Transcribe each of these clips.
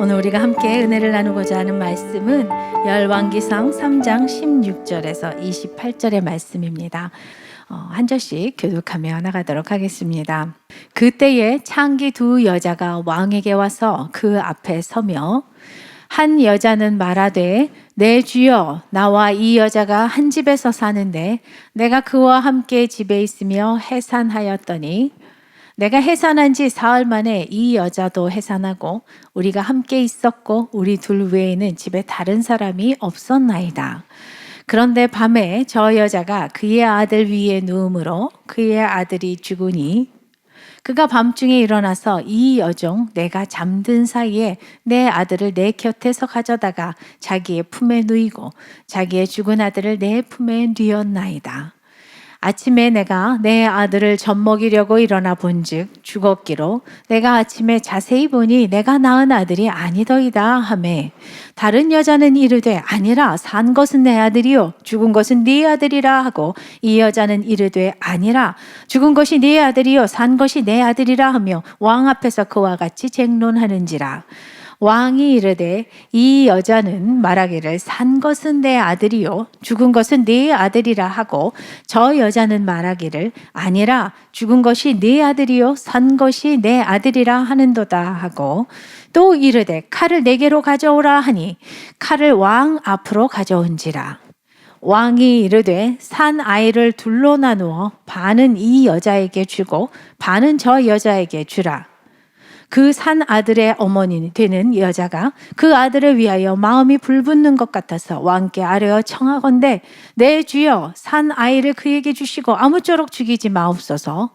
오늘 우리가 함께 은혜를 나누고자 하는 말씀은 열왕기상 3장 16절에서 28절의 말씀입니다. 한 절씩 교독하며 나가도록 하겠습니다. 그때에 창기 두 여자가 왕에게 와서 그 앞에 서며 한 여자는 말하되 내 주여, 나와 이 여자가 한 집에서 사는데 내가 그와 함께 집에 있으며 해산하였더니 내가 해산한 지 사흘 만에 이 여자도 해산하고 우리가 함께 있었고 우리 둘 외에는 집에 다른 사람이 없었나이다. 그런데 밤에 저 여자가 그의 아들 위에 누우므로 그의 아들이 죽으니 그가 밤중에 일어나서 이 여종 내가 잠든 사이에 내 아들을 내 곁에서 가져다가 자기의 품에 누이고 자기의 죽은 아들을 내 품에 누였나이다. 아침에 내가 내 아들을 젖먹이려고 일어나 본즉 죽었기로 내가 아침에 자세히 보니 내가 낳은 아들이 아니더이다 하매 다른 여자는 이르되 아니라 산 것은 내 아들이요 죽은 것은 네 아들이라 하고 이 여자는 이르되 아니라 죽은 것이 네 아들이요 산 것이 내 아들이라 하며 왕 앞에서 그와 같이 쟁론하는지라. 왕이 이르되 이 여자는 말하기를 산 것은 내 아들이요 죽은 것은 네 아들이라 하고 저 여자는 말하기를 아니라 죽은 것이 네 아들이요 산 것이 내 아들이라 하는도다 하고 또 이르되 칼을 내게로 가져오라 하니 칼을 왕 앞으로 가져온지라. 왕이 이르되 산 아이를 둘로 나누어 반은 이 여자에게 주고 반은 저 여자에게 주라. 그 산 아들의 어머니 되는 여자가 그 아들을 위하여 마음이 불붙는 것 같아서 왕께 아뢰어 청하건대 내 주여 산 아이를 그에게 주시고 아무쪼록 죽이지 마옵소서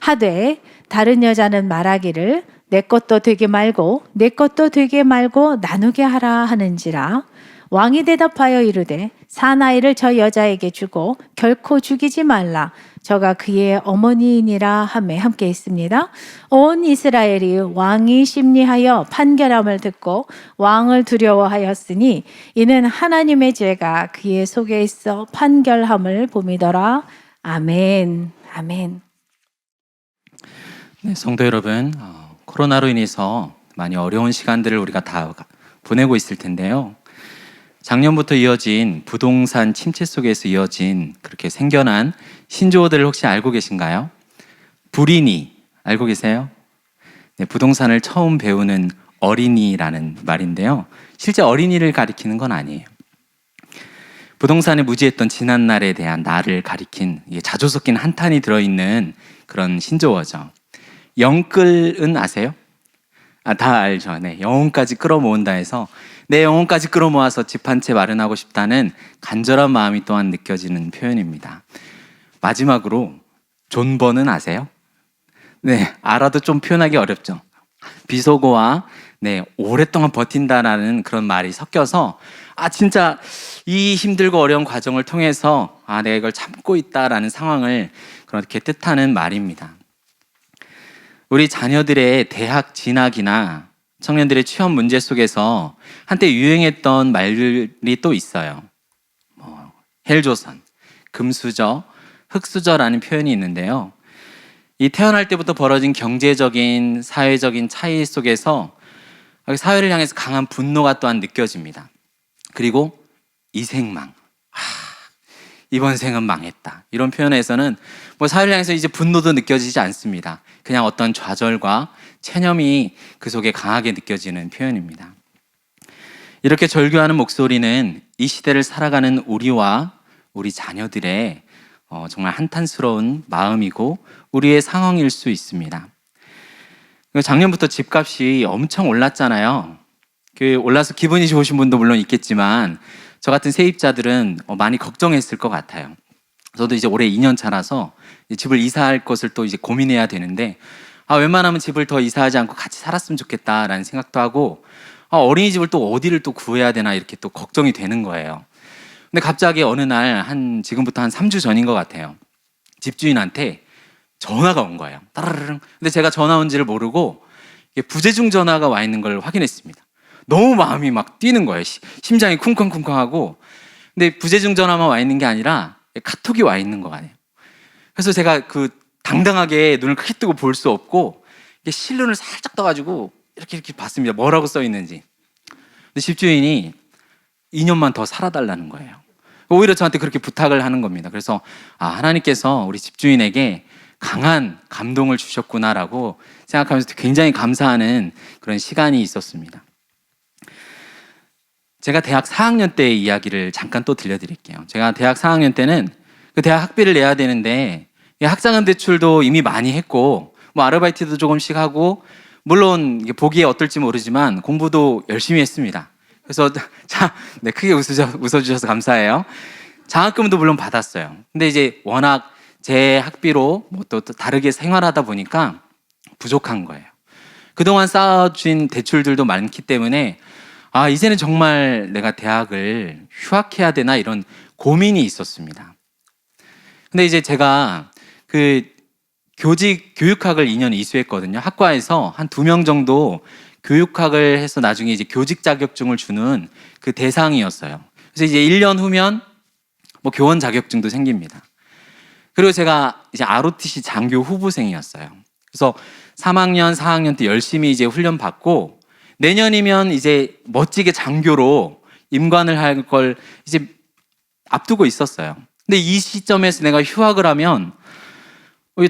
하되 다른 여자는 말하기를 내 것도 되게 말고 내 것도 되게 말고 나누게 하라 하는지라. 왕이 대답하여 이르되 산 아이를 저 여자에게 주고 결코 죽이지 말라. 저가 그의 어머니이니라 하매 함께 있습니다. 온 이스라엘이 왕이 심리하여 판결함을 듣고 왕을 두려워하였으니 이는 하나님의 죄가 그의 속에 있어 판결함을 봄이더라. 아멘. 아멘. 네, 성도 여러분, 코로나로 인해서 많이 어려운 시간들을 우리가 다 보내고 있을 텐데요. 작년부터 이어진 부동산 침체 속에서 이어진 그렇게 생겨난 신조어들을 혹시 알고 계신가요? 불인이 알고 계세요? 네, 부동산을 처음 배우는 어린이라는 말인데요. 실제 어린이를 가리키는 건 아니에요. 부동산에 무지했던 지난날에 대한 나를 가리킨 자주 섞인 한탄이 들어있는 그런 신조어죠. 영끌은 아세요? 다 알죠. 네, 영혼까지 끌어모은다 해서 내 영혼까지 끌어모아서 집 한 채 마련하고 싶다는 간절한 마음이 또한 느껴지는 표현입니다. 마지막으로 존버는 아세요? 네, 알아도 좀 표현하기 어렵죠. 비속어와 오랫동안 버틴다라는 그런 말이 섞여서 진짜 이 힘들고 어려운 과정을 통해서 내가 이걸 참고 있다라는 상황을 그렇게 뜻하는 말입니다. 우리 자녀들의 대학 진학이나 청년들의 취업 문제 속에서 한때 유행했던 말들이 또 있어요. 헬조선, 금수저, 흑수저라는 표현이 있는데요. 이 태어날 때부터 벌어진 경제적인, 사회적인 차이 속에서 사회를 향해서 강한 분노가 또한 느껴집니다. 그리고 이생망, 이번 생은 망했다. 이런 표현에서는 사회를 향해서 이제 분노도 느껴지지 않습니다. 그냥 어떤 좌절과 체념이 그 속에 강하게 느껴지는 표현입니다. 이렇게 절규하는 목소리는 이 시대를 살아가는 우리와 우리 자녀들의 정말 한탄스러운 마음이고 우리의 상황일 수 있습니다. 작년부터 집값이 엄청 올랐잖아요. 올라서 기분이 좋으신 분도 물론 있겠지만 저 같은 세입자들은 많이 걱정했을 것 같아요. 저도 이제 올해 2년 차라서 집을 이사할 것을 또 이제 고민해야 되는데 웬만하면 집을 더 이사하지 않고 같이 살았으면 좋겠다라는 생각도 하고 어린이집을 또 어디를 또 구해야 되나 이렇게 또 걱정이 되는 거예요. 근데 갑자기 어느 날 지금부터 한 3주 전인 것 같아요. 집주인한테 전화가 온 거예요. 따르릉. 근데 제가 전화 온지를 모르고 부재중 전화가 와 있는 걸 확인했습니다. 너무 마음이 막 뛰는 거예요. 심장이 쿵쾅쿵쾅하고. 근데 부재중 전화만 와 있는 게 아니라 카톡이 와 있는 거 아니에요. 그래서 제가 당당하게 눈을 크게 뜨고 볼 수 없고 신문을 살짝 떠가지고 이렇게 봤습니다. 뭐라고 써 있는지. 근데 집주인이 2년만 더 살아달라는 거예요. 오히려 저한테 그렇게 부탁을 하는 겁니다. 그래서 하나님께서 우리 집주인에게 강한 감동을 주셨구나라고 생각하면서 굉장히 감사하는 그런 시간이 있었습니다. 제가 대학 4학년 때의 이야기를 잠깐 또 들려드릴게요. 제가 대학 4학년 때는 그 대학 학비를 내야 되는데 학자금 대출도 이미 많이 했고 뭐 아르바이트도 조금씩 하고 물론 이게 보기에 어떨지 모르지만 공부도 열심히 했습니다. 그래서 네, 크게 웃어주셔서 감사해요. 장학금도 물론 받았어요. 근데 이제 워낙 제 학비로 뭐 또 다르게 생활하다 보니까 부족한 거예요. 그동안 쌓아준 대출들도 많기 때문에 이제는 정말 내가 대학을 휴학해야 되나 이런 고민이 있었습니다. 근데 이제 제가 그 교육학을 2년 이수했거든요. 학과에서 한 2명 정도 교육학을 해서 나중에 이제 교직 자격증을 주는 그 대상이었어요. 그래서 이제 1년 후면 뭐 교원 자격증도 생깁니다. 그리고 제가 이제 ROTC 장교 후보생이었어요. 그래서 3학년, 4학년 때 열심히 이제 훈련 받고 내년이면 이제 멋지게 장교로 임관을 할 걸 이제 앞두고 있었어요. 근데 이 시점에서 내가 휴학을 하면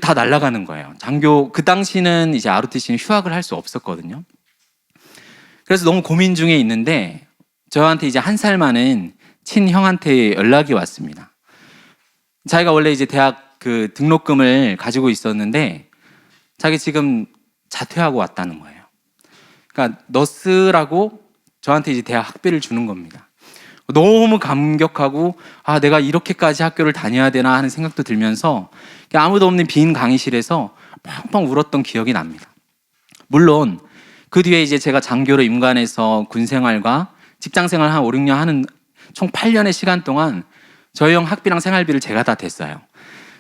다 날아가는 거예요. 장교, 그 당시는 이제 ROTC는 휴학을 할 수 없었거든요. 그래서 너무 고민 중에 있는데 저한테 이제 1살 많은 친형한테 연락이 왔습니다. 자기가 원래 이제 대학 그 등록금을 가지고 있었는데 자기 지금 자퇴하고 왔다는 거예요. 그러니까 너 쓰라고 저한테 이제 대학 학비를 주는 겁니다. 너무 감격하고 내가 이렇게까지 학교를 다녀야 되나 하는 생각도 들면서 아무도 없는 빈 강의실에서 펑펑 울었던 기억이 납니다. 물론 그 뒤에 이제 제가 장교로 임관해서 군 생활과 직장 생활 한 5, 6년 하는 총 8년의 시간 동안 저희 형 학비랑 생활비를 제가 다 댔어요.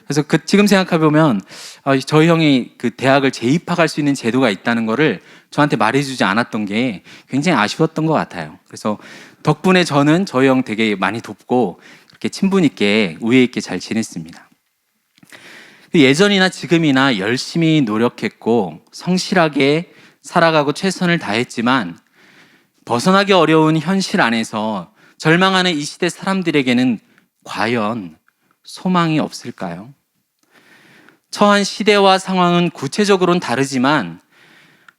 그래서 지금 생각해보면 저희 형이 그 대학을 재입학할 수 있는 제도가 있다는 거를 저한테 말해주지 않았던 게 굉장히 아쉬웠던 것 같아요. 그래서 덕분에 저는 저희 형 되게 많이 돕고 그렇게 친분 있게 우애 있게 잘 지냈습니다. 예전이나 지금이나 열심히 노력했고 성실하게 살아가고 최선을 다했지만 벗어나기 어려운 현실 안에서 절망하는 이 시대 사람들에게는 과연 소망이 없을까요? 처한 시대와 상황은 구체적으로는 다르지만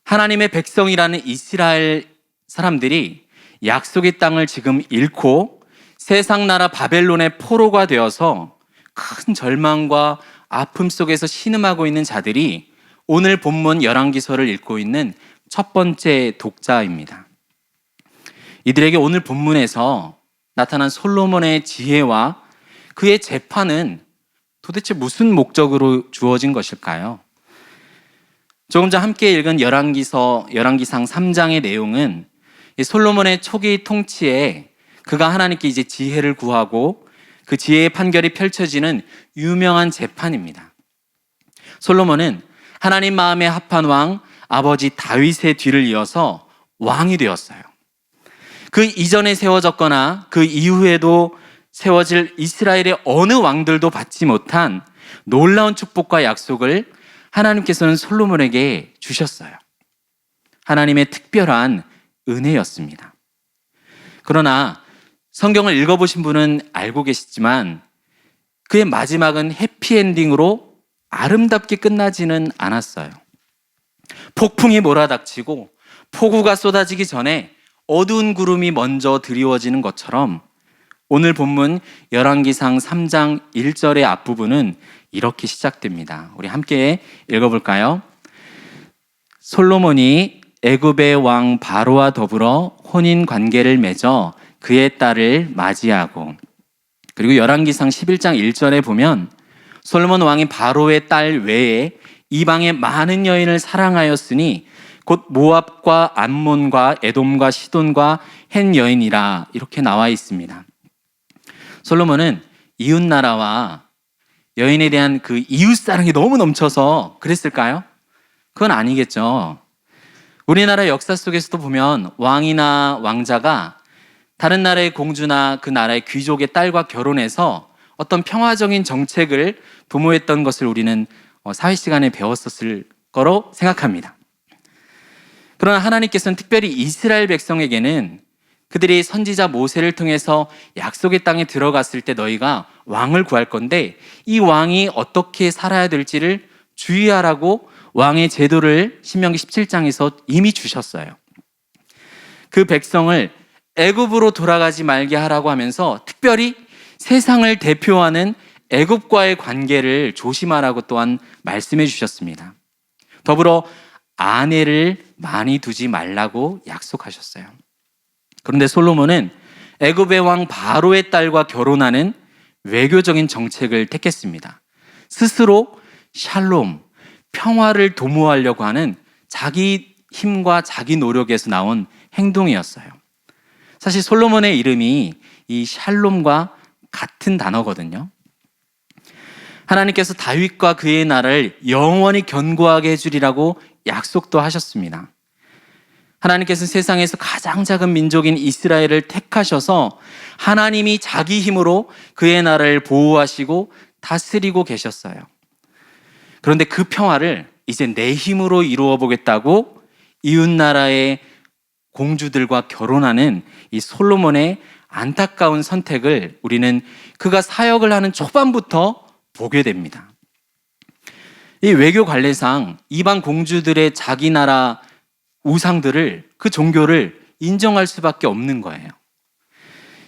하나님의 백성이라는 이스라엘 사람들이 약속의 땅을 지금 잃고 세상 나라 바벨론의 포로가 되어서 큰 절망과 아픔 속에서 신음하고 있는 자들이 오늘 본문 열왕기서를 읽고 있는 첫 번째 독자입니다. 이들에게 오늘 본문에서 나타난 솔로몬의 지혜와 그의 재판은 도대체 무슨 목적으로 주어진 것일까요? 조금 전 함께 읽은 열왕기상 3장의 내용은 솔로몬의 초기 통치에 그가 하나님께 이제 지혜를 구하고 그 지혜의 판결이 펼쳐지는 유명한 재판입니다. 솔로몬은 하나님 마음에 합한 왕 아버지 다윗의 뒤를 이어서 왕이 되었어요. 그 이전에 세워졌거나 그 이후에도 세워질 이스라엘의 어느 왕들도 받지 못한 놀라운 축복과 약속을 하나님께서는 솔로몬에게 주셨어요. 하나님의 특별한 은혜였습니다. 그러나 성경을 읽어보신 분은 알고 계시지만 그의 마지막은 해피엔딩으로 아름답게 끝나지는 않았어요. 폭풍이 몰아닥치고 폭우가 쏟아지기 전에 어두운 구름이 먼저 드리워지는 것처럼 오늘 본문 열왕기상 3장 1절의 앞부분은 이렇게 시작됩니다. 우리 함께 읽어볼까요? 솔로몬이 애굽의 왕 바로와 더불어 혼인 관계를 맺어 그의 딸을 맞이하고, 그리고 열왕기상 11장 1절에 보면 솔로몬 왕이 바로의 딸 외에 이방의 많은 여인을 사랑하였으니 곧 모압과 암몬과 에돔과 시돈과 헨 여인이라 이렇게 나와 있습니다. 솔로몬은 이웃나라와 여인에 대한 그 이웃사랑이 너무 넘쳐서 그랬을까요? 그건 아니겠죠. 우리나라 역사 속에서도 보면 왕이나 왕자가 다른 나라의 공주나 그 나라의 귀족의 딸과 결혼해서 어떤 평화적인 정책을 도모했던 것을 우리는 사회 시간에 배웠었을 거로 생각합니다. 그러나 하나님께서는 특별히 이스라엘 백성에게는 그들이 선지자 모세를 통해서 약속의 땅에 들어갔을 때 너희가 왕을 구할 건데 이 왕이 어떻게 살아야 될지를 주의하라고 왕의 제도를 신명기 17장에서 이미 주셨어요. 그 백성을 애굽으로 돌아가지 말게 하라고 하면서 특별히 세상을 대표하는 애굽과의 관계를 조심하라고 또한 말씀해 주셨습니다. 더불어 아내를 많이 두지 말라고 약속하셨어요. 그런데 솔로몬은 애굽의 왕 바로의 딸과 결혼하는 외교적인 정책을 택했습니다. 스스로 샬롬, 평화를 도모하려고 하는 자기 힘과 자기 노력에서 나온 행동이었어요. 사실 솔로몬의 이름이 이 샬롬과 같은 단어거든요. 하나님께서 다윗과 그의 나라를 영원히 견고하게 해주리라고 약속도 하셨습니다. 하나님께서 세상에서 가장 작은 민족인 이스라엘을 택하셔서 하나님이 자기 힘으로 그의 나라를 보호하시고 다스리고 계셨어요. 그런데 그 평화를 이제 내 힘으로 이루어 보겠다고 이웃나라의 공주들과 결혼하는 이 솔로몬의 안타까운 선택을 우리는 그가 사역을 하는 초반부터 보게 됩니다. 이 외교 관례상 이방 공주들의 자기 나라 우상들을, 그 종교를 인정할 수밖에 없는 거예요.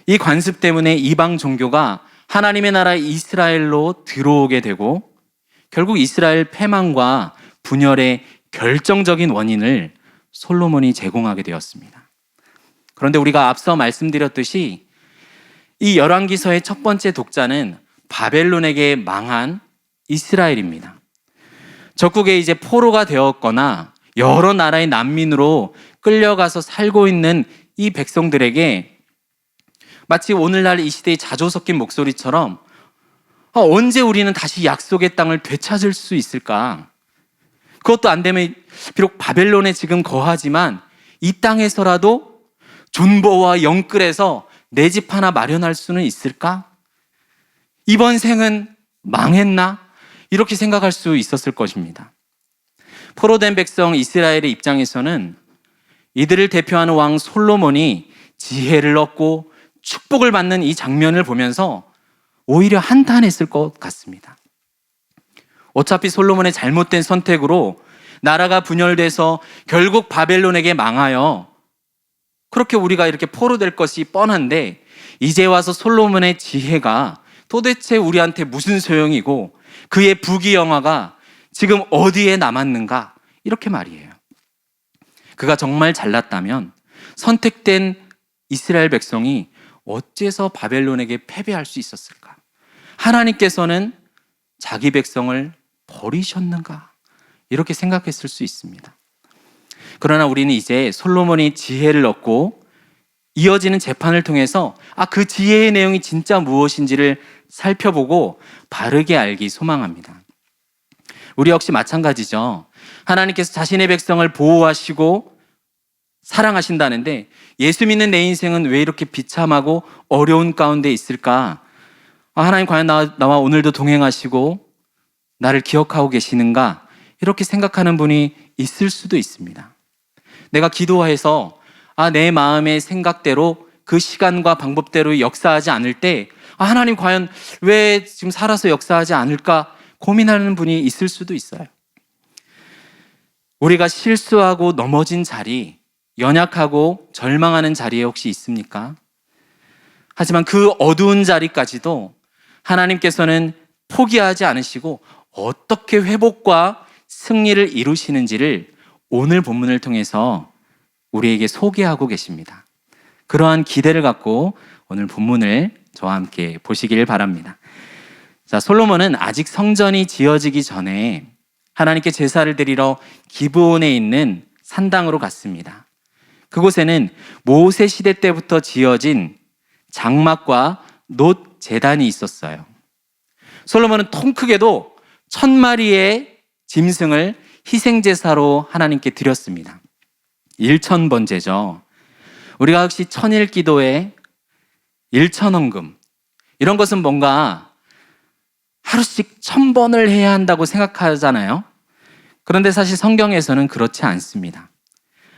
이 관습 때문에 이방 종교가 하나님의 나라 이스라엘로 들어오게 되고 결국 이스라엘 패망과 분열의 결정적인 원인을 솔로몬이 제공하게 되었습니다. 그런데 우리가 앞서 말씀드렸듯이 이 열왕기서의 첫 번째 독자는 바벨론에게 망한 이스라엘입니다. 적국에 이제 포로가 되었거나 여러 나라의 난민으로 끌려가서 살고 있는 이 백성들에게 마치 오늘날 이 시대의 자조 섞인 목소리처럼 언제 우리는 다시 약속의 땅을 되찾을 수 있을까? 그것도 안 되면 비록 바벨론에 지금 거하지만 이 땅에서라도 존버와 영끌에서 내 집 하나 마련할 수는 있을까? 이번 생은 망했나? 이렇게 생각할 수 있었을 것입니다. 포로된 백성 이스라엘의 입장에서는 이들을 대표하는 왕 솔로몬이 지혜를 얻고 축복을 받는 이 장면을 보면서 오히려 한탄했을 것 같습니다. 어차피 솔로몬의 잘못된 선택으로 나라가 분열돼서 결국 바벨론에게 망하여 그렇게 우리가 이렇게 포로될 것이 뻔한데 이제 와서 솔로몬의 지혜가 도대체 우리한테 무슨 소용이고 그의 부귀영화가 지금 어디에 남았는가? 이렇게 말이에요. 그가 정말 잘났다면 선택된 이스라엘 백성이 어째서 바벨론에게 패배할 수 있었을까? 하나님께서는 자기 백성을 버리셨는가? 이렇게 생각했을 수 있습니다. 그러나 우리는 이제 솔로몬이 지혜를 얻고 이어지는 재판을 통해서 그 지혜의 내용이 진짜 무엇인지를 살펴보고 바르게 알기 소망합니다. 우리 역시 마찬가지죠. 하나님께서 자신의 백성을 보호하시고 사랑하신다는데 예수 믿는 내 인생은 왜 이렇게 비참하고 어려운 가운데 있을까? 하나님 과연 나와 오늘도 동행하시고 나를 기억하고 계시는가? 이렇게 생각하는 분이 있을 수도 있습니다. 내가 기도해서 내 마음의 생각대로 그 시간과 방법대로 역사하지 않을 때 하나님 과연 왜 지금 살아서 역사하지 않을까 고민하는 분이 있을 수도 있어요. 우리가 실수하고 넘어진 자리, 연약하고 절망하는 자리에 혹시 있습니까? 하지만 그 어두운 자리까지도 하나님께서는 포기하지 않으시고 어떻게 회복과 승리를 이루시는지를 오늘 본문을 통해서 우리에게 소개하고 계십니다. 그러한 기대를 갖고 오늘 본문을 저와 함께 보시길 바랍니다. 자, 솔로몬은 아직 성전이 지어지기 전에 하나님께 제사를 드리러 기브온에 있는 산당으로 갔습니다. 그곳에는 모세 시대 때부터 지어진 장막과 놋 제단이 있었어요. 솔로몬은 통 크게도 1000마리의 짐승을 희생제사로 하나님께 드렸습니다. 1000번제죠. 우리가 혹시 천일기도에 1000헌금 이런 것은 뭔가 하루씩 1000번을 해야 한다고 생각하잖아요. 그런데 사실 성경에서는 그렇지 않습니다.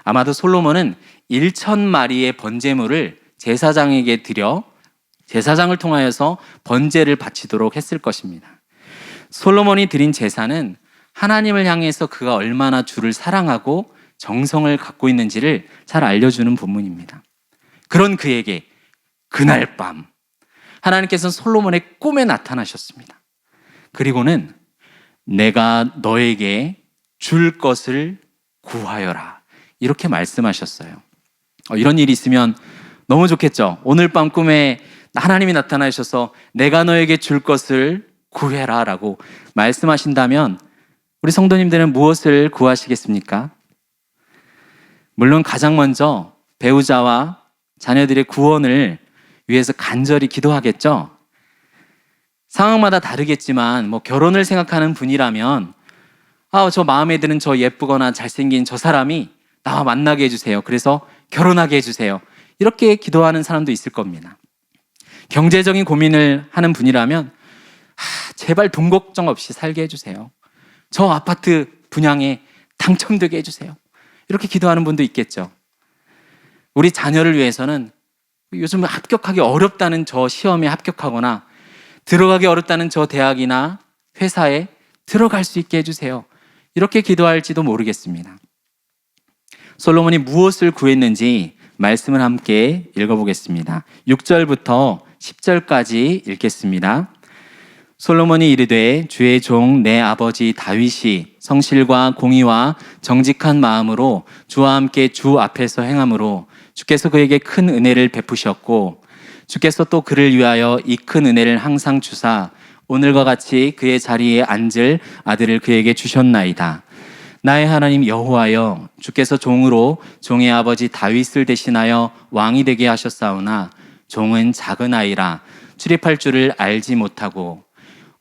아마도 솔로몬은 1,000마리의 번제물을 제사장에게 드려 제사장을 통하여서 번제를 바치도록 했을 것입니다. 솔로몬이 드린 제사는 하나님을 향해서 그가 얼마나 주를 사랑하고 정성을 갖고 있는지를 잘 알려주는 본문입니다. 그런 그에게 그날 밤 하나님께서는 솔로몬의 꿈에 나타나셨습니다. 그리고는 내가 너에게 줄 것을 구하여라 이렇게 말씀하셨어요. 이런 일이 있으면 너무 좋겠죠. 오늘 밤 꿈에 하나님이 나타나셔서 내가 너에게 줄 것을 구해라 라고 말씀하신다면 우리 성도님들은 무엇을 구하시겠습니까? 물론 가장 먼저 배우자와 자녀들의 구원을 위해서 간절히 기도하겠죠. 상황마다 다르겠지만 결혼을 생각하는 분이라면 저 마음에 드는 저 예쁘거나 잘생긴 저 사람이 나와 만나게 해주세요. 그래서 결혼하게 해주세요. 이렇게 기도하는 사람도 있을 겁니다. 경제적인 고민을 하는 분이라면 제발 돈 걱정 없이 살게 해주세요. 저 아파트 분양에 당첨되게 해주세요. 이렇게 기도하는 분도 있겠죠. 우리 자녀를 위해서는 요즘 합격하기 어렵다는 저 시험에 합격하거나 들어가기 어렵다는 저 대학이나 회사에 들어갈 수 있게 해주세요. 이렇게 기도할지도 모르겠습니다. 솔로몬이 무엇을 구했는지 말씀을 함께 읽어보겠습니다. 6절부터 10절까지 읽겠습니다. 솔로몬이 이르되 주의 종 내 아버지 다윗이 성실과 공의와 정직한 마음으로 주와 함께 주 앞에서 행함으로 주께서 그에게 큰 은혜를 베푸셨고 주께서 또 그를 위하여 이 큰 은혜를 항상 주사 오늘과 같이 그의 자리에 앉을 아들을 그에게 주셨나이다. 나의 하나님 여호와여 주께서 종으로 종의 아버지 다윗을 대신하여 왕이 되게 하셨사오나 종은 작은 아이라 출입할 줄을 알지 못하고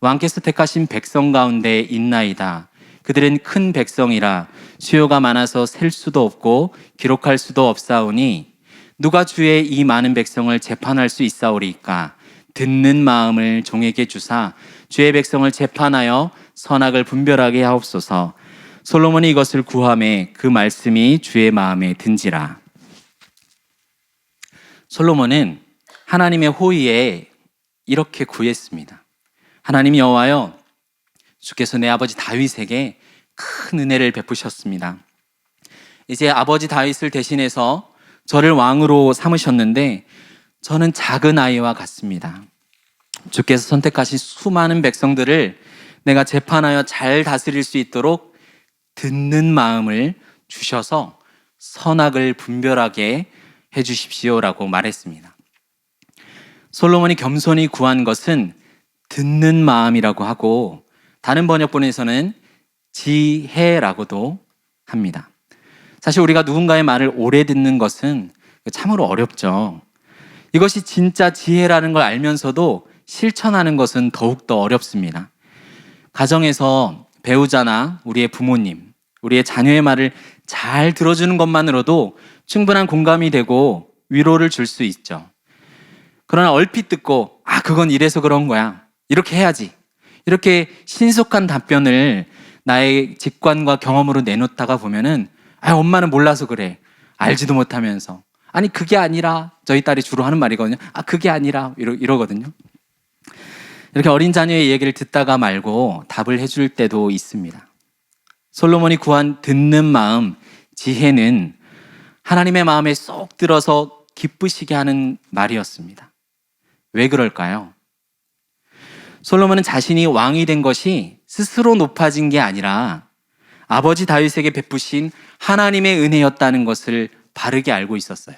왕께서 택하신 백성 가운데 있나이다. 그들은 큰 백성이라 수요가 많아서 셀 수도 없고 기록할 수도 없사오니 누가 주의 이 많은 백성을 재판할 수 있사오리까? 듣는 마음을 종에게 주사 주의 백성을 재판하여 선악을 분별하게 하옵소서. 솔로몬이 이것을 구하매 그 말씀이 주의 마음에 든지라. 솔로몬은 하나님의 호의에 이렇게 구했습니다. 하나님 여호와여 주께서 내 아버지 다윗에게 큰 은혜를 베푸셨습니다. 이제 아버지 다윗을 대신해서 저를 왕으로 삼으셨는데 저는 작은 아이와 같습니다. 주께서 선택하신 수많은 백성들을 내가 재판하여 잘 다스릴 수 있도록 듣는 마음을 주셔서 선악을 분별하게 해주십시오라고 말했습니다. 솔로몬이 겸손히 구한 것은 듣는 마음이라고 하고 다른 번역본에서는 지혜라고도 합니다. 사실 우리가 누군가의 말을 오래 듣는 것은 참으로 어렵죠. 이것이 진짜 지혜라는 걸 알면서도 실천하는 것은 더욱더 어렵습니다. 가정에서 배우자나 우리의 부모님, 우리의 자녀의 말을 잘 들어주는 것만으로도 충분한 공감이 되고 위로를 줄 수 있죠. 그러나 얼핏 듣고 그건 이래서 그런 거야. 이렇게 해야지. 이렇게 신속한 답변을 나의 직관과 경험으로 내놓다가 보면은 엄마는 몰라서 그래. 알지도 못하면서. 아니 그게 아니라 저희 딸이 주로 하는 말이거든요. 그게 아니라 이러거든요. 이렇게 어린 자녀의 얘기를 듣다가 말고 답을 해줄 때도 있습니다. 솔로몬이 구한 듣는 마음, 지혜는 하나님의 마음에 쏙 들어서 기쁘시게 하는 말이었습니다. 왜 그럴까요? 솔로몬은 자신이 왕이 된 것이 스스로 높아진 게 아니라 아버지 다윗에게 베푸신 하나님의 은혜였다는 것을 바르게 알고 있었어요.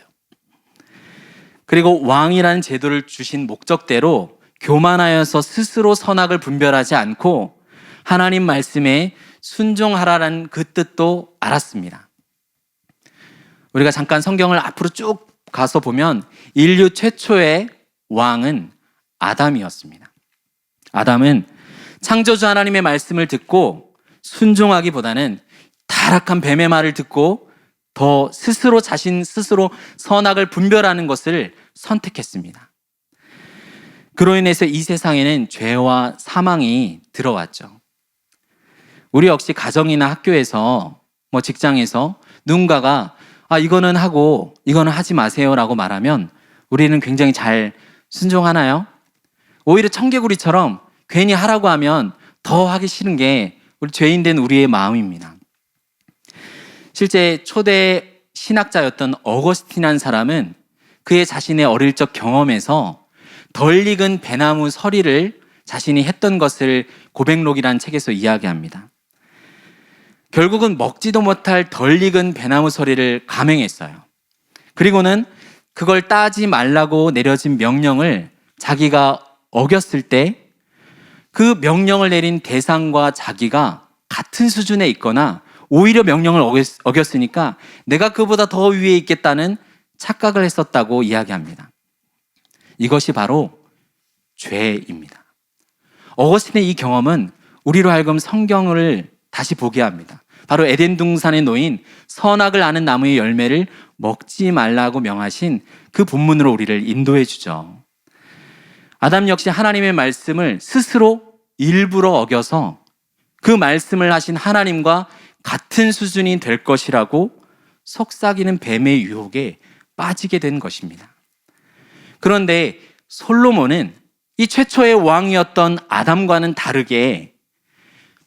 그리고 왕이라는 제도를 주신 목적대로 교만하여서 스스로 선악을 분별하지 않고 하나님 말씀에 순종하라는 그 뜻도 알았습니다. 우리가 잠깐 성경을 앞으로 쭉 가서 보면 인류 최초의 왕은 아담이었습니다. 아담은 창조주 하나님의 말씀을 듣고 순종하기보다는 타락한 뱀의 말을 듣고 더 자신 스스로 선악을 분별하는 것을 선택했습니다. 그로 인해서 이 세상에는 죄와 사망이 들어왔죠. 우리 역시 가정이나 학교에서 직장에서 누군가가 이거는 하고 이거는 하지 마세요라고 말하면 우리는 굉장히 잘 순종하나요? 오히려 청개구리처럼 괜히 하라고 하면 더 하기 싫은 게 우리 죄인된 우리의 마음입니다. 실제 초대 신학자였던 어거스틴이라는 사람은 그의 자신의 어릴 적 경험에서 덜 익은 배나무 서리를 자신이 했던 것을 고백록이라는 책에서 이야기합니다. 결국은 먹지도 못할 덜 익은 배나무 서리를 감행했어요. 그리고는 그걸 따지 말라고 내려진 명령을 자기가 어겼을 때 그 명령을 내린 대상과 자기가 같은 수준에 있거나 오히려 명령을 어겼으니까 내가 그보다 더 위에 있겠다는 착각을 했었다고 이야기합니다. 이것이 바로 죄입니다. 어거스틴의 이 경험은 우리로 하여금 성경을 다시 보게 합니다. 바로 에덴 동산에 놓인 선악을 아는 나무의 열매를 먹지 말라고 명하신 그 본문으로 우리를 인도해 주죠. 아담 역시 하나님의 말씀을 스스로 일부러 어겨서 그 말씀을 하신 하나님과 같은 수준이 될 것이라고 속삭이는 뱀의 유혹에 빠지게 된 것입니다. 그런데 솔로몬은 이 최초의 왕이었던 아담과는 다르게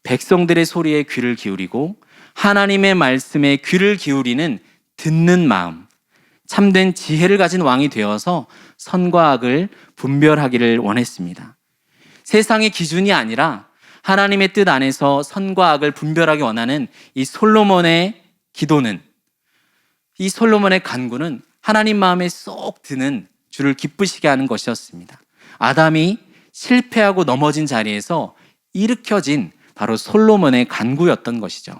백성들의 소리에 귀를 기울이고 하나님의 말씀에 귀를 기울이는 듣는 마음, 참된 지혜를 가진 왕이 되어서 선과 악을 분별하기를 원했습니다. 세상의 기준이 아니라 하나님의 뜻 안에서 선과 악을 분별하기 원하는 이 솔로몬의 기도는, 이 솔로몬의 간구는 하나님 마음에 쏙 드는 주를 기쁘시게 하는 것이었습니다. 아담이 실패하고 넘어진 자리에서 일으켜진 바로 솔로몬의 간구였던 것이죠.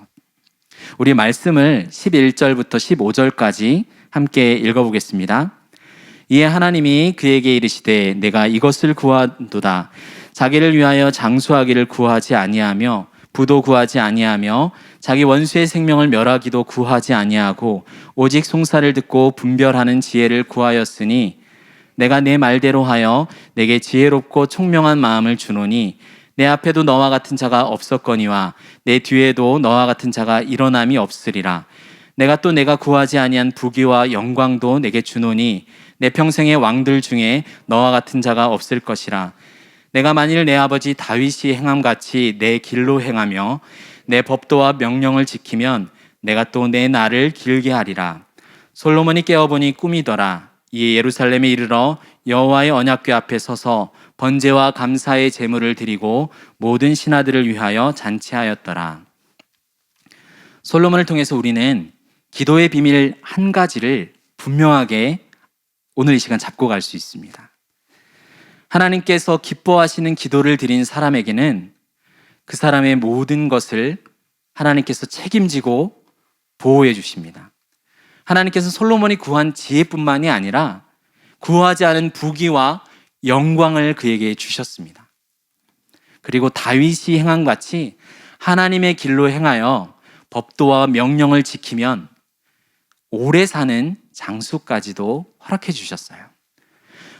우리 말씀을 11절부터 15절까지 함께 읽어보겠습니다. 이에 하나님이 그에게 이르시되 내가 이것을 구하도다. 자기를 위하여 장수하기를 구하지 아니하며 부도 구하지 아니하며 자기 원수의 생명을 멸하기도 구하지 아니하고 오직 송사를 듣고 분별하는 지혜를 구하였으니 내가 내 말대로 하여 내게 지혜롭고 총명한 마음을 주노니 내 앞에도 너와 같은 자가 없었거니와 내 뒤에도 너와 같은 자가 일어남이 없으리라. 내가 또 내가 구하지 아니한 부귀와 영광도 내게 주노니 내 평생의 왕들 중에 너와 같은 자가 없을 것이라. 내가 만일 내 아버지 다윗이 행함같이 내 길로 행하며 내 법도와 명령을 지키면 내가 또 내 날을 길게 하리라. 솔로몬이 깨어보니 꿈이더라. 이에 예루살렘에 이르러 여호와의 언약궤 앞에 서서 번제와 감사의 제물을 드리고 모든 신하들을 위하여 잔치하였더라. 솔로몬을 통해서 우리는 기도의 비밀 한 가지를 분명하게 오늘 이 시간 잡고 갈 수 있습니다. 하나님께서 기뻐하시는 기도를 드린 사람에게는 그 사람의 모든 것을 하나님께서 책임지고 보호해 주십니다. 하나님께서 솔로몬이 구한 지혜뿐만이 아니라 구하지 않은 부귀와 영광을 그에게 주셨습니다. 그리고 다윗이 행한 같이 하나님의 길로 행하여 법도와 명령을 지키면 오래 사는 장수까지도 허락해 주셨어요.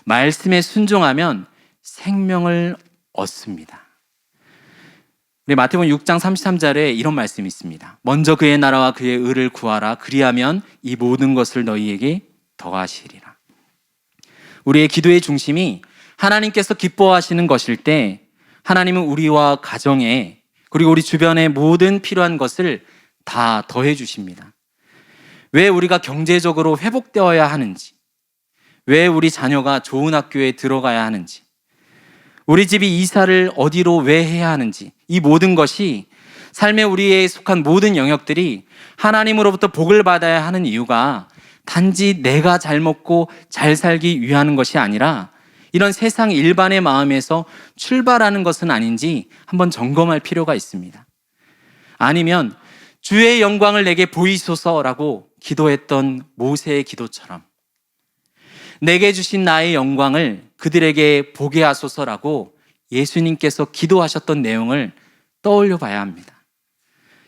말씀에 순종하면 생명을 얻습니다. 우리 마태복음 6장 33절에 이런 말씀이 있습니다. 먼저 그의 나라와 그의 의를 구하라. 그리하면 이 모든 것을 너희에게 더하시리라. 우리의 기도의 중심이 하나님께서 기뻐하시는 것일 때 하나님은 우리와 가정에 그리고 우리 주변의 모든 필요한 것을 다 더해 주십니다. 왜 우리가 경제적으로 회복되어야 하는지, 왜 우리 자녀가 좋은 학교에 들어가야 하는지, 우리 집이 이사를 어디로 왜 해야 하는지, 이 모든 것이 삶에 우리에 속한 모든 영역들이 하나님으로부터 복을 받아야 하는 이유가 단지 내가 잘 먹고 잘 살기 위한 것이 아니라 이런 세상 일반의 마음에서 출발하는 것은 아닌지 한번 점검할 필요가 있습니다. 아니면 주의 영광을 내게 보이소서라고 기도했던 모세의 기도처럼 내게 주신 나의 영광을 그들에게 보게 하소서라고 예수님께서 기도하셨던 내용을 떠올려 봐야 합니다.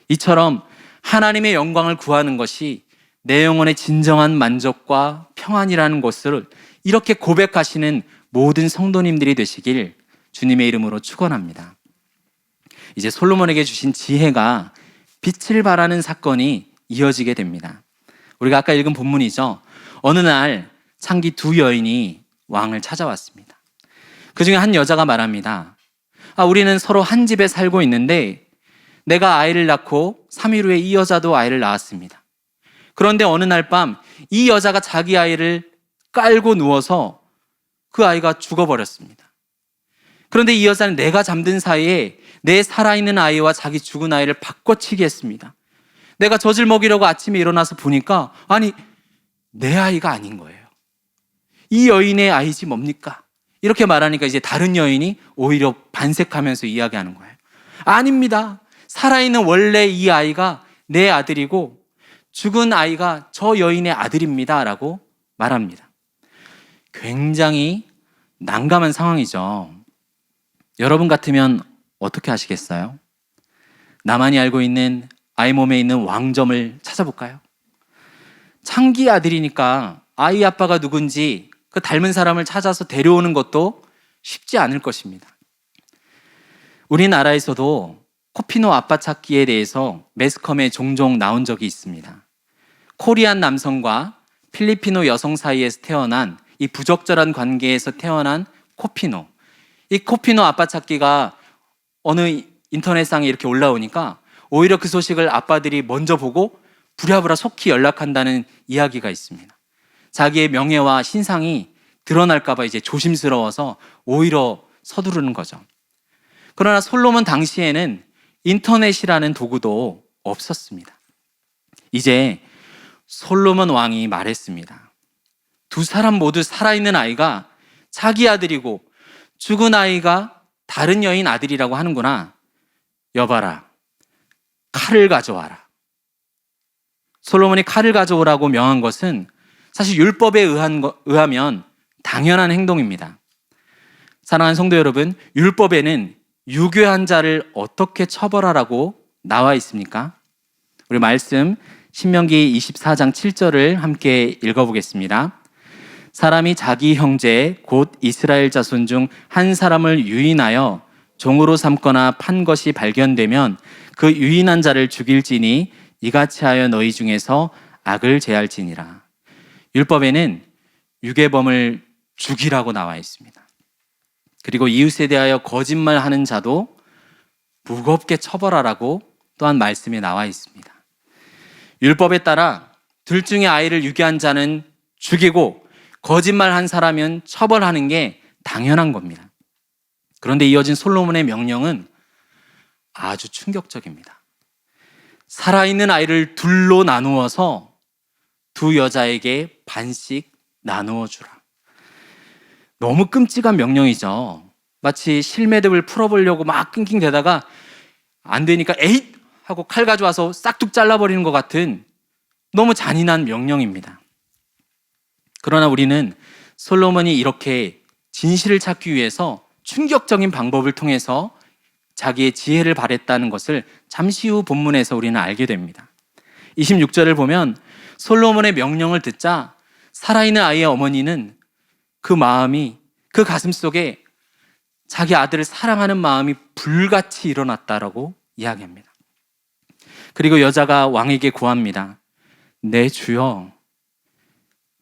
이처럼 하나님의 영광을 구하는 것이 내 영혼의 진정한 만족과 평안이라는 것을 이렇게 고백하시는 모든 성도님들이 되시길 주님의 이름으로 축원합니다. 이제 솔로몬에게 주신 지혜가 빛을 발하는 사건이 이어지게 됩니다. 우리가 아까 읽은 본문이죠. 어느 날 창기 두 여인이 왕을 찾아왔습니다. 그 중에 한 여자가 말합니다. 우리는 서로 한 집에 살고 있는데 내가 아이를 낳고 3일 후에 이 여자도 아이를 낳았습니다. 그런데 어느 날 밤 이 여자가 자기 아이를 깔고 누워서 그 아이가 죽어버렸습니다. 그런데 이 여자는 내가 잠든 사이에 내 살아있는 아이와 자기 죽은 아이를 바꿔치기 했습니다. 내가 젖을 먹이려고 아침에 일어나서 보니까 내 아이가 아닌 거예요. 이 여인의 아이지 뭡니까? 이렇게 말하니까 이제 다른 여인이 오히려 반색하면서 이야기하는 거예요. 아닙니다. 살아있는 원래 이 아이가 내 아들이고 죽은 아이가 저 여인의 아들입니다 라고 말합니다. 굉장히 난감한 상황이죠. 여러분 같으면 어떻게 하시겠어요? 나만이 알고 있는 아이 몸에 있는 왕점을 찾아볼까요? 창기 아들이니까 아이 아빠가 누군지 그 닮은 사람을 찾아서 데려오는 것도 쉽지 않을 것입니다. 우리나라에서도 코피노 아빠 찾기에 대해서 매스컴에 종종 나온 적이 있습니다. 코리안 남성과 필리피노 여성 사이에서 태어난 이 부적절한 관계에서 태어난 코피노. 이 코피노 아빠 찾기가 어느 인터넷상에 이렇게 올라오니까 오히려 그 소식을 아빠들이 먼저 보고 부랴부랴 속히 연락한다는 이야기가 있습니다. 자기의 명예와 신상이 드러날까 봐 이제 조심스러워서 오히려 서두르는 거죠. 그러나 솔로몬 당시에는 인터넷이라는 도구도 없었습니다. 이제 솔로몬 왕이 말했습니다. 두 사람 모두 살아있는 아이가 자기 아들이고 죽은 아이가 다른 여인 아들이라고 하는구나. 여봐라, 칼을 가져와라. 솔로몬이 칼을 가져오라고 명한 것은 사실 율법에 의하면 당연한 행동입니다. 사랑하는 성도 여러분, 율법에는 유괴한 자를 어떻게 처벌하라고 나와 있습니까? 우리 말씀 신명기 24장 7절을 함께 읽어보겠습니다. 사람이 자기 형제 곧 이스라엘 자손 중 한 사람을 유인하여 종으로 삼거나 판 것이 발견되면 그 유인한 자를 죽일지니 이같이 하여 너희 중에서 악을 제할지니라. 율법에는 유괴범을 죽이라고 나와 있습니다. 그리고 이웃에 대하여 거짓말하는 자도 무겁게 처벌하라고 또한 말씀에 나와 있습니다. 율법에 따라 둘 중에 아이를 유괴한 자는 죽이고 거짓말한 사람은 처벌하는 게 당연한 겁니다. 그런데 이어진 솔로몬의 명령은 아주 충격적입니다. 살아있는 아이를 둘로 나누어서 두 여자에게 반씩 나누어 주라. 너무 끔찍한 명령이죠. 마치 실매듭을 풀어보려고 막 낑낑대다가 안 되니까 에잇! 하고 칼 가져와서 싹둑 잘라버리는 것 같은 너무 잔인한 명령입니다. 그러나 우리는 솔로몬이 이렇게 진실을 찾기 위해서 충격적인 방법을 통해서 자기의 지혜를 발했다는 것을 잠시 후 본문에서 우리는 알게 됩니다. 26절을 보면 솔로몬의 명령을 듣자 살아있는 아이의 어머니는 그 마음이, 그 가슴 속에 자기 아들을 사랑하는 마음이 불같이 일어났다라고 이야기합니다. 그리고 여자가 왕에게 구합니다. 내 주여,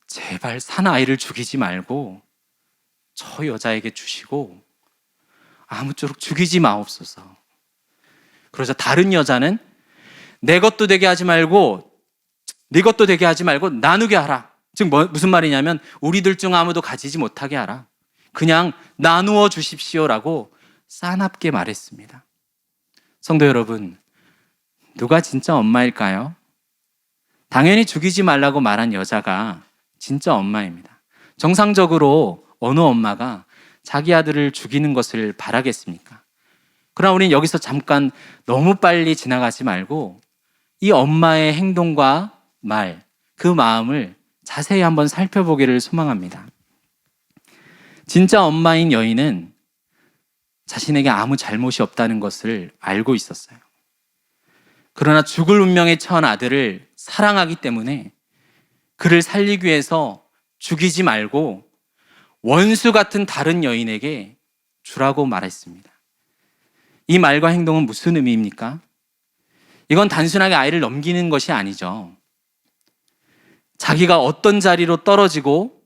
제발 산 아이를 죽이지 말고 저 여자에게 주시고 아무쪼록 죽이지 마옵소서. 그러자 다른 여자는 내 것도 되게 하지 말고 네 것도 되게 하지 말고 나누게 하라. 즉 무슨 말이냐면 우리들 중 아무도 가지지 못하게 하라. 그냥 나누어 주십시오라고 싸납게 말했습니다. 성도 여러분, 누가 진짜 엄마일까요? 당연히 죽이지 말라고 말한 여자가 진짜 엄마입니다. 정상적으로 어느 엄마가 자기 아들을 죽이는 것을 바라겠습니까? 그러나 우리는 여기서 잠깐 너무 빨리 지나가지 말고 이 엄마의 행동과 말, 그 마음을 자세히 한번 살펴보기를 소망합니다. 진짜 엄마인 여인은 자신에게 아무 잘못이 없다는 것을 알고 있었어요. 그러나 죽을 운명에 처한 아들을 사랑하기 때문에 그를 살리기 위해서 죽이지 말고 원수 같은 다른 여인에게 주라고 말했습니다. 이 말과 행동은 무슨 의미입니까? 이건 단순하게 아이를 넘기는 것이 아니죠. 자기가 어떤 자리로 떨어지고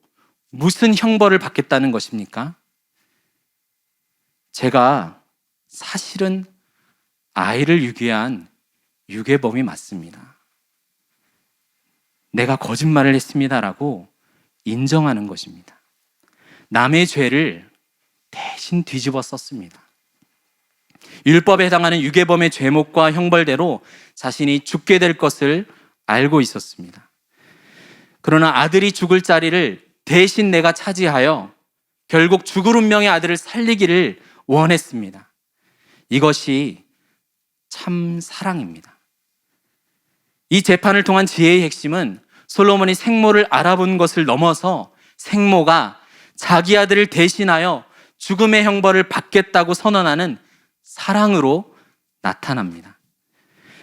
무슨 형벌을 받겠다는 것입니까? 제가 사실은 아이를 유기한 유괴범이 맞습니다. 내가 거짓말을 했습니다라고 인정하는 것입니다. 남의 죄를 대신 뒤집어 썼습니다. 율법에 해당하는 유괴범의 죄목과 형벌대로 자신이 죽게 될 것을 알고 있었습니다. 그러나 아들이 죽을 자리를 대신 내가 차지하여 결국 죽을 운명의 아들을 살리기를 원했습니다. 이것이 참 사랑입니다. 이 재판을 통한 지혜의 핵심은 솔로몬이 생모를 알아본 것을 넘어서 생모가 자기 아들을 대신하여 죽음의 형벌을 받겠다고 선언하는 사랑으로 나타납니다.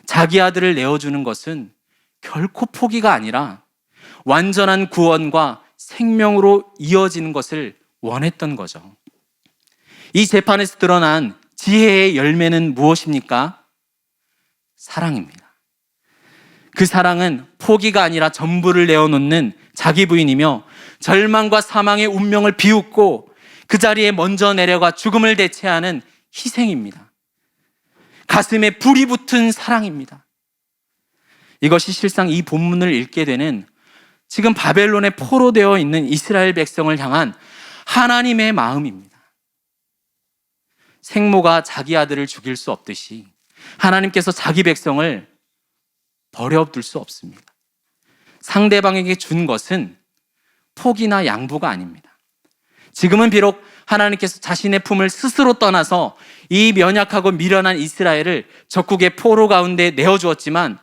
자기 아들을 내어주는 것은 결코 포기가 아니라 완전한 구원과 생명으로 이어지는 것을 원했던 거죠. 이 재판에서 드러난 지혜의 열매는 무엇입니까? 사랑입니다. 그 사랑은 포기가 아니라 전부를 내어놓는 자기 부인이며 절망과 사망의 운명을 비웃고 그 자리에 먼저 내려가 죽음을 대체하는 희생입니다. 가슴에 불이 붙은 사랑입니다. 이것이 실상 이 본문을 읽게 되는 지금 바벨론에 포로되어 있는 이스라엘 백성을 향한 하나님의 마음입니다. 생모가 자기 아들을 죽일 수 없듯이 하나님께서 자기 백성을 버려둘 수 없습니다. 상대방에게 준 것은 포기나 양보가 아닙니다. 지금은 비록 하나님께서 자신의 품을 스스로 떠나서 이 연약하고 미련한 이스라엘을 적국의 포로 가운데 내어주었지만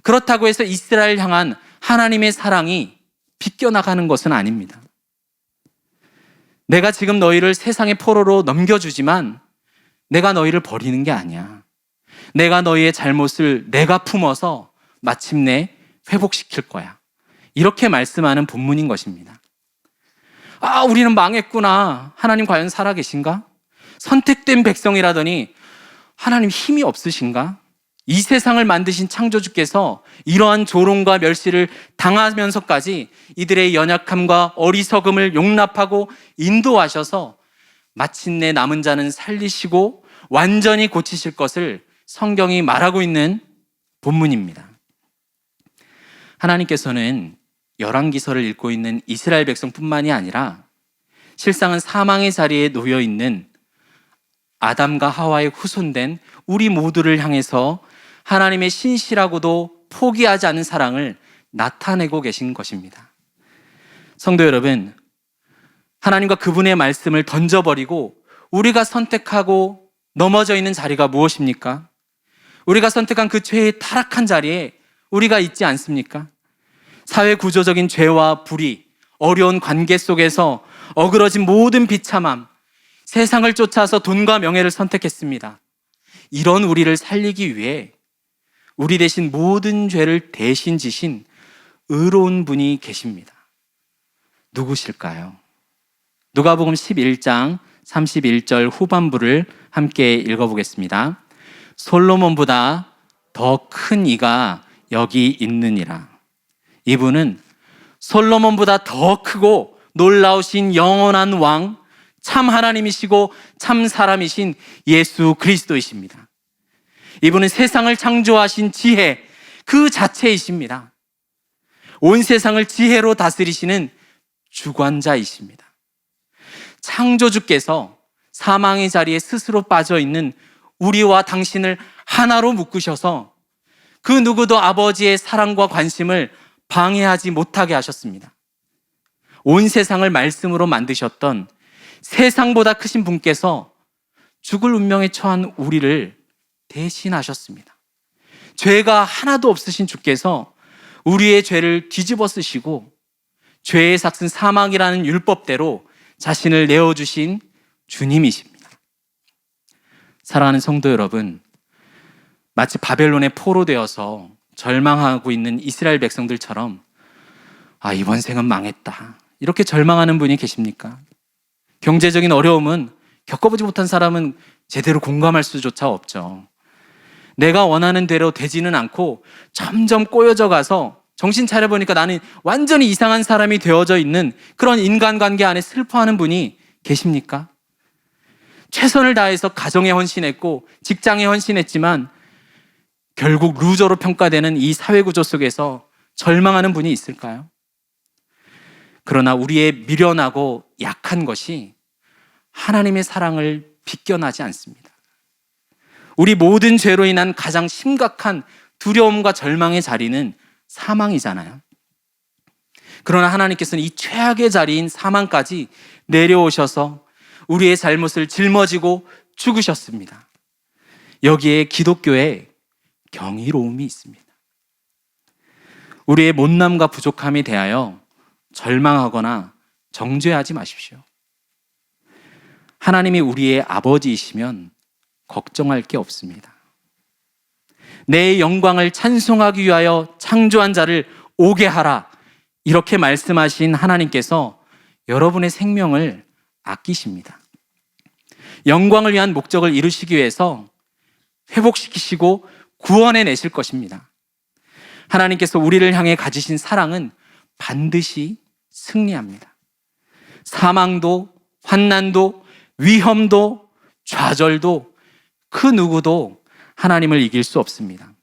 그렇다고 해서 이스라엘 향한 하나님의 사랑이 비껴나가는 것은 아닙니다. 내가 지금 너희를 세상의 포로로 넘겨주지만 내가 너희를 버리는 게 아니야. 내가 너희의 잘못을 내가 품어서 마침내 회복시킬 거야. 이렇게 말씀하는 본문인 것입니다. 아, 우리는 망했구나. 하나님 과연 살아계신가? 선택된 백성이라더니 하나님 힘이 없으신가? 이 세상을 만드신 창조주께서 이러한 조롱과 멸시를 당하면서까지 이들의 연약함과 어리석음을 용납하고 인도하셔서 마침내 남은 자는 살리시고 완전히 고치실 것을 성경이 말하고 있는 본문입니다. 하나님께서는 열왕기서를 읽고 있는 이스라엘 백성뿐만이 아니라 실상은 사망의 자리에 놓여 있는 아담과 하와의 후손된 우리 모두를 향해서 하나님의 신실하고도 포기하지 않는 사랑을 나타내고 계신 것입니다. 성도 여러분, 하나님과 그분의 말씀을 던져버리고 우리가 선택하고 넘어져 있는 자리가 무엇입니까? 우리가 선택한 그 죄의 타락한 자리에 우리가 있지 않습니까? 사회 구조적인 죄와 불의, 어려운 관계 속에서 어그러진 모든 비참함, 세상을 쫓아서 돈과 명예를 선택했습니다. 이런 우리를 살리기 위해 우리 대신 모든 죄를 대신 지신 의로운 분이 계십니다. 누구실까요? 누가복음 11장 31절 후반부를 함께 읽어보겠습니다. 솔로몬보다 더 큰 이가 여기 있느니라. 이분은 솔로몬보다 더 크고 놀라우신 영원한 왕, 참 하나님이시고 참 사람이신 예수 그리스도이십니다. 이분은 세상을 창조하신 지혜 그 자체이십니다. 온 세상을 지혜로 다스리시는 주관자이십니다. 창조주께서 사망의 자리에 스스로 빠져 있는 우리와 당신을 하나로 묶으셔서 그 누구도 아버지의 사랑과 관심을 방해하지 못하게 하셨습니다. 온 세상을 말씀으로 만드셨던 세상보다 크신 분께서 죽을 운명에 처한 우리를 대신하셨습니다. 죄가 하나도 없으신 주께서 우리의 죄를 뒤집어 쓰시고 죄의 삭슨 사망이라는 율법대로 자신을 내어주신 주님이십니다. 사랑하는 성도 여러분, 마치 바벨론의 포로 되어서 절망하고 있는 이스라엘 백성들처럼 아, 이번 생은 망했다, 이렇게 절망하는 분이 계십니까? 경제적인 어려움은 겪어보지 못한 사람은 제대로 공감할 수조차 없죠. 내가 원하는 대로 되지는 않고 점점 꼬여져 가서 정신 차려보니까 나는 완전히 이상한 사람이 되어져 있는 그런 인간관계 안에 슬퍼하는 분이 계십니까? 최선을 다해서 가정에 헌신했고 직장에 헌신했지만 결국 루저로 평가되는 이 사회구조 속에서 절망하는 분이 있을까요? 그러나 우리의 미련하고 약한 것이 하나님의 사랑을 비껴나지 않습니다. 우리 모든 죄로 인한 가장 심각한 두려움과 절망의 자리는 사망이잖아요. 그러나 하나님께서는 이 최악의 자리인 사망까지 내려오셔서 우리의 잘못을 짊어지고 죽으셨습니다. 여기에 기독교의 경이로움이 있습니다. 우리의 못남과 부족함에 대하여 절망하거나 정죄하지 마십시오. 하나님이 우리의 아버지이시면 걱정할 게 없습니다. 내 영광을 찬송하기 위하여 창조한 자를 오게 하라, 이렇게 말씀하신 하나님께서 여러분의 생명을 아끼십니다. 영광을 위한 목적을 이루시기 위해서 회복시키시고 구원해 내실 것입니다. 하나님께서 우리를 향해 가지신 사랑은 반드시 승리합니다. 사망도, 환난도, 위험도, 좌절도 그 누구도 하나님을 이길 수 없습니다.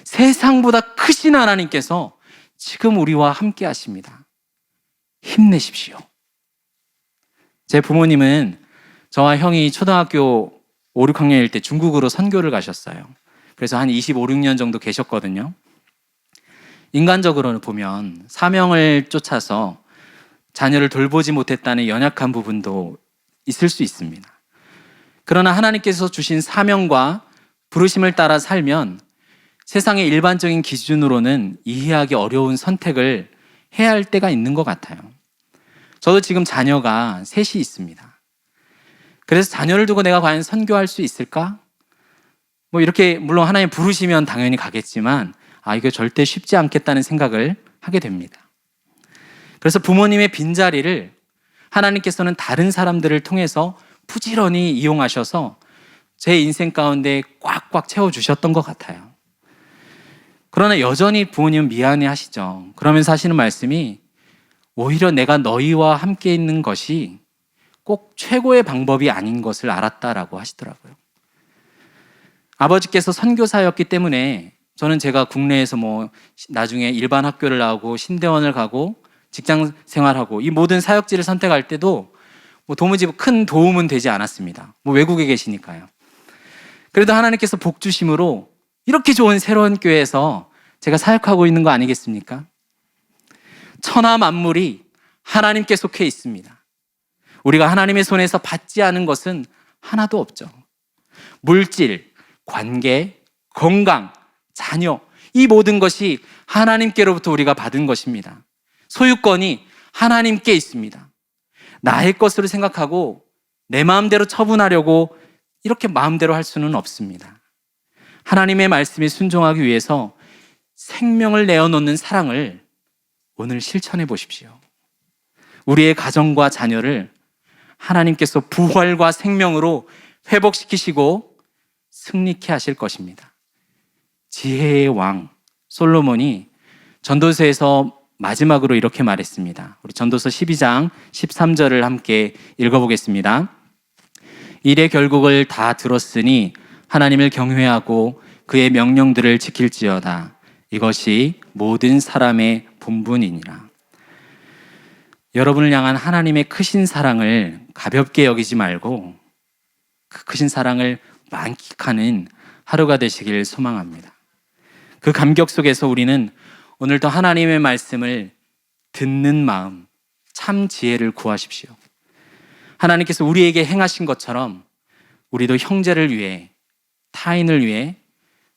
세상보다 크신 하나님께서 지금 우리와 함께 하십니다. 힘내십시오. 제 부모님은 저와 형이 초등학교 5, 6학년일 때 중국으로 선교를 가셨어요. 그래서 한 25, 6년 정도 계셨거든요. 인간적으로는 보면 사명을 쫓아서 자녀를 돌보지 못했다는 연약한 부분도 있을 수 있습니다. 그러나 하나님께서 주신 사명과 부르심을 따라 살면 세상의 일반적인 기준으로는 이해하기 어려운 선택을 해야 할 때가 있는 것 같아요. 저도 지금 자녀가 셋이 있습니다. 그래서 자녀를 두고 내가 과연 선교할 수 있을까? 이렇게 물론 하나님 부르시면 당연히 가겠지만 이게 절대 쉽지 않겠다는 생각을 하게 됩니다. 그래서 부모님의 빈자리를 하나님께서는 다른 사람들을 통해서 부지런히 이용하셔서 제 인생 가운데 꽉꽉 채워주셨던 것 같아요. 그러나 여전히 부모님은 미안해 하시죠. 그러면서 하시는 말씀이 오히려 내가 너희와 함께 있는 것이 꼭 최고의 방법이 아닌 것을 알았다라고 하시더라고요. 아버지께서 선교사였기 때문에 저는 제가 국내에서 나중에 일반 학교를 나오고 신대원을 가고 직장 생활하고 이 모든 사역지를 선택할 때도 도무지 큰 도움은 되지 않았습니다. 외국에 계시니까요. 그래도 하나님께서 복 주심으로 이렇게 좋은 새로운 교회에서 제가 사역하고 있는 거 아니겠습니까? 천하 만물이 하나님께 속해 있습니다. 우리가 하나님의 손에서 받지 않은 것은 하나도 없죠. 물질, 관계, 건강, 자녀, 이 모든 것이 하나님께로부터 우리가 받은 것입니다. 소유권이 하나님께 있습니다. 나의 것으로 생각하고 내 마음대로 처분하려고 이렇게 마음대로 할 수는 없습니다. 하나님의 말씀에 순종하기 위해서 생명을 내어놓는 사랑을 오늘 실천해 보십시오. 우리의 가정과 자녀를 하나님께서 부활과 생명으로 회복시키시고 승리케 하실 것입니다. 지혜의 왕 솔로몬이 전도서에서 마지막으로 이렇게 말했습니다. 우리 전도서 12장 13절을 함께 읽어보겠습니다. 일의 결국을 다 들었으니 하나님을 경외하고 그의 명령들을 지킬지어다. 이것이 모든 사람의 본분이니라. 여러분을 향한 하나님의 크신 사랑을 가볍게 여기지 말고 그 크신 사랑을 만끽하는 하루가 되시길 소망합니다. 그 감격 속에서 우리는 오늘도 하나님의 말씀을 듣는 마음, 참 지혜를 구하십시오. 하나님께서 우리에게 행하신 것처럼 우리도 형제를 위해, 타인을 위해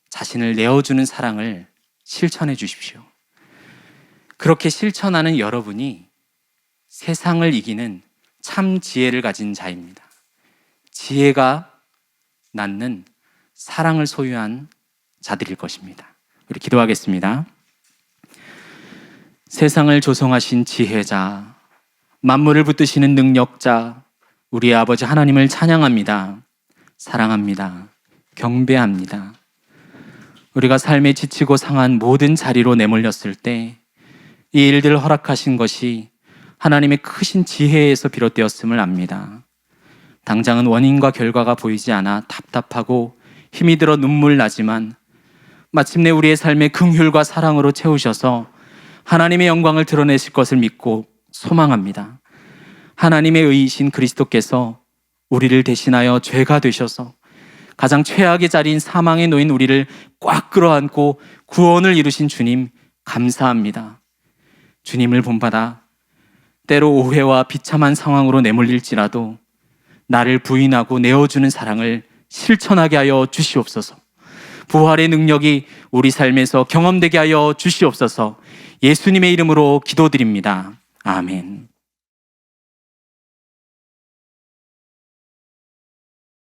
자신을 내어주는 사랑을 실천해 주십시오. 그렇게 실천하는 여러분이 세상을 이기는 참 지혜를 가진 자입니다. 지혜가 낳는 사랑을 소유한 자들일 것입니다. 우리 기도하겠습니다. 세상을 조성하신 지혜자, 만물을 붙드시는 능력자, 우리의 아버지 하나님을 찬양합니다. 사랑합니다. 경배합니다. 우리가 삶에 지치고 상한 모든 자리로 내몰렸을 때 이 일들을 허락하신 것이 하나님의 크신 지혜에서 비롯되었음을 압니다. 당장은 원인과 결과가 보이지 않아 답답하고 힘이 들어 눈물 나지만 마침내 우리의 삶에 긍휼과 사랑으로 채우셔서 하나님의 영광을 드러내실 것을 믿고 소망합니다. 하나님의 의이신 그리스도께서 우리를 대신하여 죄가 되셔서 가장 최악의 자리인 사망에 놓인 우리를 꽉 끌어안고 구원을 이루신 주님 감사합니다. 주님을 본받아 때로 오해와 비참한 상황으로 내몰릴지라도 나를 부인하고 내어주는 사랑을 실천하게 하여 주시옵소서. 부활의 능력이 우리 삶에서 경험되게 하여 주시옵소서. 예수님의 이름으로 기도드립니다. 아멘.